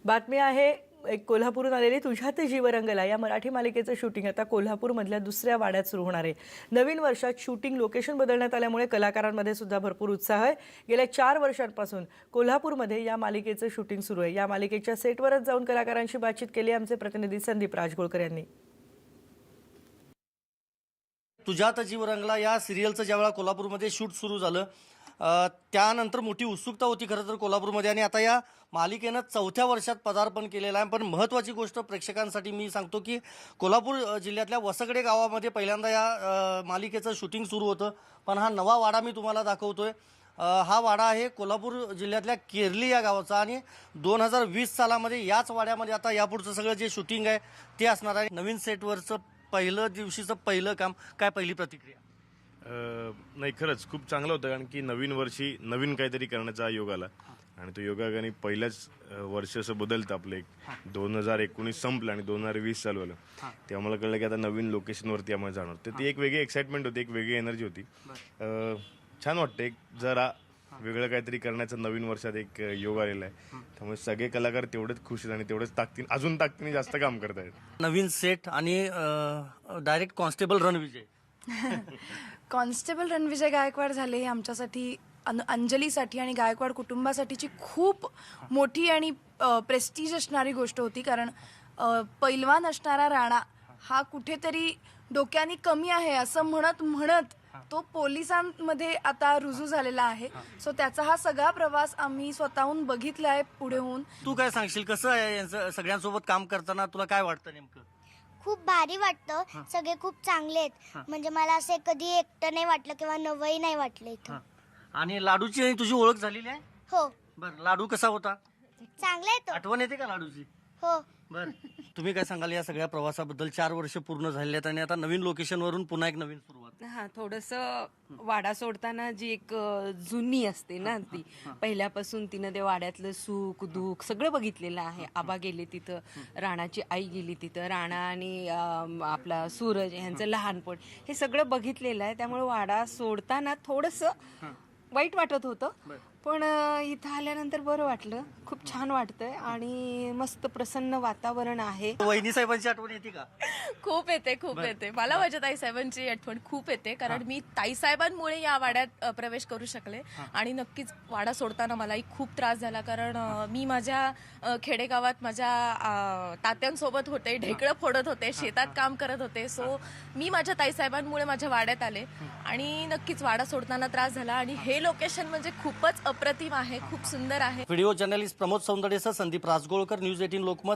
बातमी आहे एक कोल्हापूरहून आलेली तुझ्यात जीव रंगला या मराठी मालिकेचं शूटिंग आता कोल्हापूरमधल्या दुसऱ्या वाड्यात सुरू होणार आहे। नवीन वर्षात शूटिंग लोकेशन बदलण्यात आल्यामुळे कलाकारांमध्ये सुद्धा भरपूर उत्साह आहे। गेल्या 4 वर्षांपासून कोल्हापूरमध्ये या मालिकेचं शूटिंग सुरू आहे। या मालिकेच्या सेटवरच जाऊन कलाकारांशी बातचीत केली आमचे प्रतिनिधी संदीप राजगोळकर यांनी। तुझ्यात जीव रंगला या सिरियलचं ज्यावेळा कोल्हापूरमध्ये शूट सुरू झालं त्यानंतर मोठी उत्सुकता होती खरं तर कोल्हापूरमध्ये, आणि आता या मालिकेनं 4थ्या वर्षात पदार्पण केलेलं आहे। पण महत्त्वाची गोष्ट प्रेक्षकांसाठी मी सांगतो की कोल्हापूर जिल्ह्यातल्या वसगडे गावामध्ये पहिल्यांदा या मालिकेचं शूटिंग सुरू होतं। पण हा नवा वाडा मी तुम्हाला दाखवतोय। हा वाडा आहे कोल्हापूर जिल्ह्यातल्या केरली या गावाचा, आणि 2020 सालामध्ये याच वाड्यामध्ये आता यापुढचं सगळं जे शूटिंग आहे ते असणार आहे। नवीन सेटवरचं पहिलं दिवशीचं पहिलं काम, काय पहिली प्रतिक्रिया? नाही, खरंच खूप चांगलं होतं, कारण की नवीन वर्षी नवीन काहीतरी करण्याचा योग आला आणि तो योगाने पहिल्याच वर्ष असं बदलतं आपलं। 2019 संपलं आणि 2020 चालू आलं, ते आम्हाला कळलं की आता नवीन लोकेशनवरती आम्हाला जाणार। तर ती एक वेगळी एक्साइटमेंट होती, एक वेगळी एनर्जी होती। छान वाटतं, एक जरा वेगळं काहीतरी करण्याचा नवीन वर्षात एक योग आलेला आहे। त्यामुळे सगळे कलाकार तेवढेच खुश आहेत आणि तेवढेच अजून ताकदीने जास्त काम करत आहेत। नवीन सेट आणि direct constable Ranvijay constable Ranvijay Gaikwad झाले हे आमच्यासाठी अंजलीसाठी आणि गायकवाड कुटुंबासाठीची खूप मोठी आणि प्रेस्टीज असणारी गोष्ट होती। कारण पैलवान असणारा राणा हा कुठेतरी डोक्याने कमी आहे असं म्हणत म्हणत तो पोलिसांमध्ये आता रुजू झालेला आहे। सो त्याचा हा सगळा प्रवास आम्ही स्वतःहून बघितला आहे पुढे होऊन। तू काय सांगशील, कसं आहे यांचं सगळ्यांसोबत काम करताना तुला काय वाटतं नेमकं? खूप भारी वाटतं, सगळे खूप चांगले आहेत। म्हणजे मला असे कधी एकटं नाही वाटलं किंवा नवई नाही वाटलं इथं। आणि लाडूची आणि तुझी ओळख झालेली आहे? हो, बरं, लाडू कसा होता? चांगला आहे तो। आठवण येते का लाडूची? हो, बरं, तुम्ही काय सांगाल या सगळ्या प्रवासाबद्दल? 4 वर्ष पूर्ण झालेली आहेत आणि आता नवीन लोकेशनवरून पुन्हा एक नवीन सुरुवात। हा, थोडंसं वाडा सोडताना जी एक जुनी असते ना, ती पहिल्यापासून तिनं ते वाड्यातलं सुख दुःख सगळं बघितलेलं आहे। आबा गेले तिथं, राणाची आई गेली तिथं, राणा आणि आपला सूरज यांचं लहानपण हे सगळं बघितलेलं आहे। त्यामुळे वाडा सोडताना थोडंसं वाईट वाटत होतं, पण इथं आल्यानंतर बरं वाटलं। खूप छान वाटतंय आणि मस्त प्रसन्न वातावरण आहे। वहिनी साहेबांची आठवण येते का? खूप येते मला माझ्या ताईसाहेबांची आठवण खूप येते, कारण मी ताईसाहेबांमुळे या वाड्यात प्रवेश करू शकले। आणि नक्कीच वाडा सोडताना मलाही खूप त्रास झाला, कारण मी माझ्या खेडेगावात माझ्या तात्यांसोबत होते, ढेकळं फोडत होते, शेतात काम करत होते। सो मी माझ्या ताईसाहेबांमुळे माझ्या वाड्यात आले आणि नक्कीच वाडा सोडताना त्रास झाला। आणि हे लोकेशन म्हणजे खूपच अप्रतिम आहे, खूप सुंदर आहे। व्हिडिओ जर्नलिस्ट प्रमोद सौंदडेसह संदीप राजगोळकर, न्यूज 18 लोकमत,